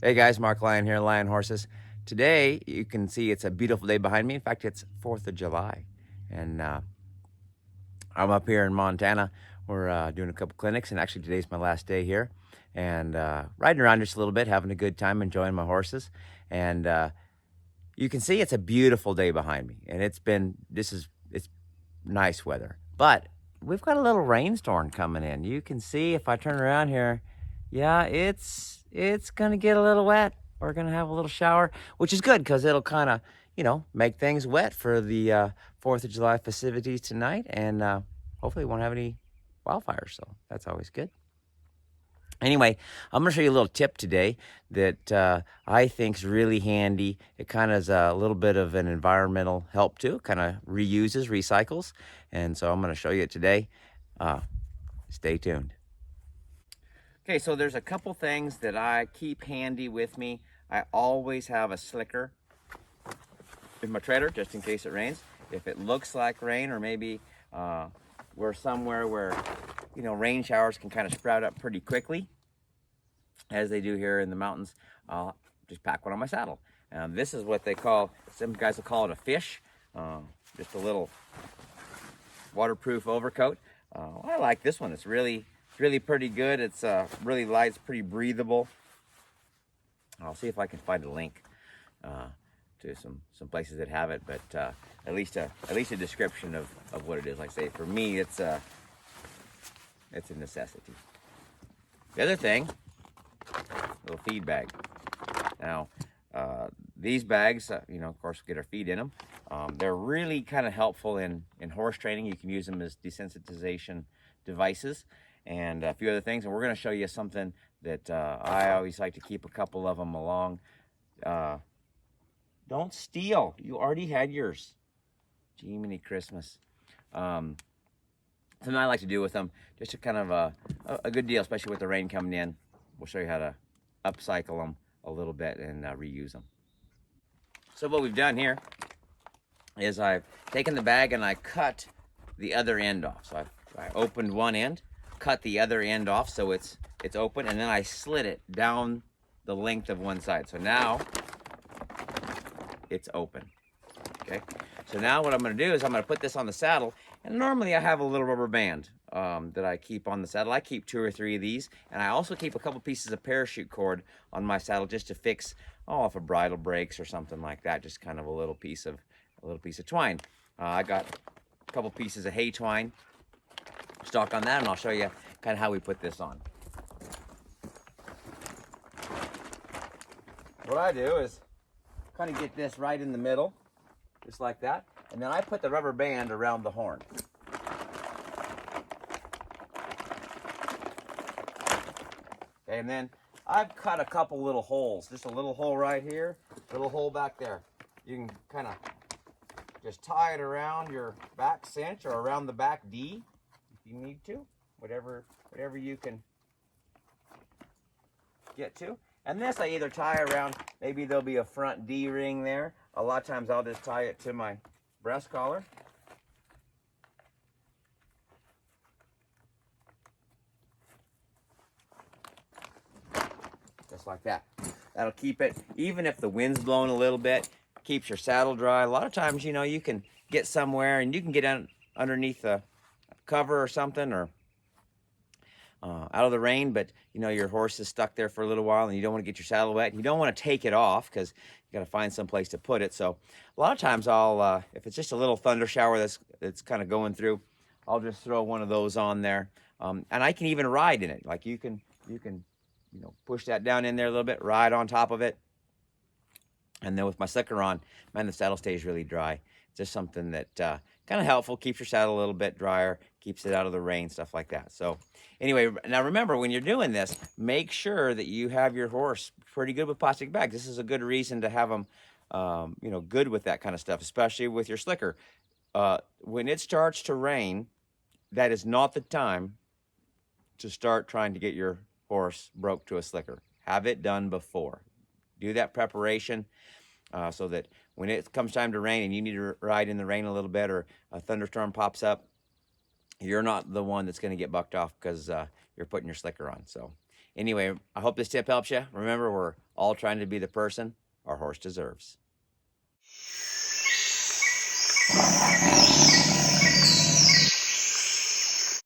Hey guys, Mark Lyon here, Lion Horses. Today, you can see it's a beautiful day behind me. In fact, it's 4th of July. And I'm up here in Montana. We're doing a couple clinics, and actually today's my last day here. And riding around just a little bit, having a good time, enjoying my horses. And you can see it's a beautiful day behind me. And it's nice weather. But we've got a little rainstorm coming in. You can see if I turn around here, yeah, it's gonna get a little wet. We're gonna have a little shower, which is good because it'll kind of, make things wet for the 4th of July festivities tonight, and hopefully we won't have any wildfires. So that's always good. Anyway, I'm going to show you a little tip today that I think is really handy. It kind of is a little bit of an environmental help too. Kind of reuses, recycles. And so I'm going to show you it today. Stay tuned. Okay, so there's a couple things that I keep handy with me. I always have a slicker in my trailer just in case it rains. If it looks like rain, or maybe we're somewhere where rain showers can kind of sprout up pretty quickly, as they do here in the mountains, I'll just pack one on my saddle. This is what some guys will call it a fish, just a little waterproof overcoat. I like this one. It's really pretty good. It's really light, it's pretty breathable. I'll see if I can find a link to some places that have it, but at least a description of what it is. Like I say, for me, it's a necessity. The other thing, little feed bag. Now, these bags, of course, get our feed in them. They're really kind of helpful in horse training. You can use them as desensitization devices and a few other things. And we're going to show you something that I always like to keep a couple of them along. Don't steal. You already had yours. Jiminy Christmas. Something I like to do with them, just a kind of a good deal, especially with the rain coming in. We'll show you how to upcycle them a little bit and reuse them. So what we've done here is I've taken the bag and I cut the other end off. So I opened one end, cut the other end off so it's open, and then I slid it down the length of one side. So now it's open. Okay. So now what I'm going to do is I'm going to put this on the saddle, and normally I have a little rubber band that I keep on the saddle. I keep 2 or 3 of these, and I also keep a couple pieces of parachute cord on my saddle just to fix, if a bridle breaks or something like that. Just kind of a little piece of twine. I got a couple pieces of hay twine stock on that, and I'll show you kind of how we put this on. What I do is kind of get this right in the middle, just like that, and then I put the rubber band around the horn. Okay, and then I've cut a couple little holes, just a little hole right here, a little hole back there. You can kind of just tie it around your back cinch or around the back D if you need to, whatever you can get to. And this I either tie around, maybe there'll be a front D ring there. A lot of times I'll just tie it to my breast collar. Just like that. That'll keep it, even if the wind's blowing a little bit, keeps your saddle dry. A lot of times, you can get somewhere and you can get underneath a cover or something, or out of the rain, but your horse is stuck there for a little while and you don't want to get your saddle wet. You don't want to take it off because you got to find some place to put it. So a lot of times I'll, if it's just a little thunder shower that's kind of going through, I'll just throw one of those on there. And I can even ride in it. Like you can push that down in there a little bit, ride on top of it. And then with my slicker on, man, the saddle stays really dry. It's just something that kind of helpful, keeps your saddle a little bit drier, keeps it out of the rain, stuff like that. So anyway, now remember, when you're doing this, make sure that you have your horse pretty good with plastic bags. This is a good reason to have them, good with that kind of stuff, especially with your slicker. When it starts to rain, that is not the time to start trying to get your horse broke to a slicker. Have it done before. Do that preparation so that when it comes time to rain and you need to ride in the rain a little bit, or a thunderstorm pops up, you're not the one that's going to get bucked off because you're putting your slicker on. So, anyway, I hope this tip helps you. Remember, we're all trying to be the person our horse deserves.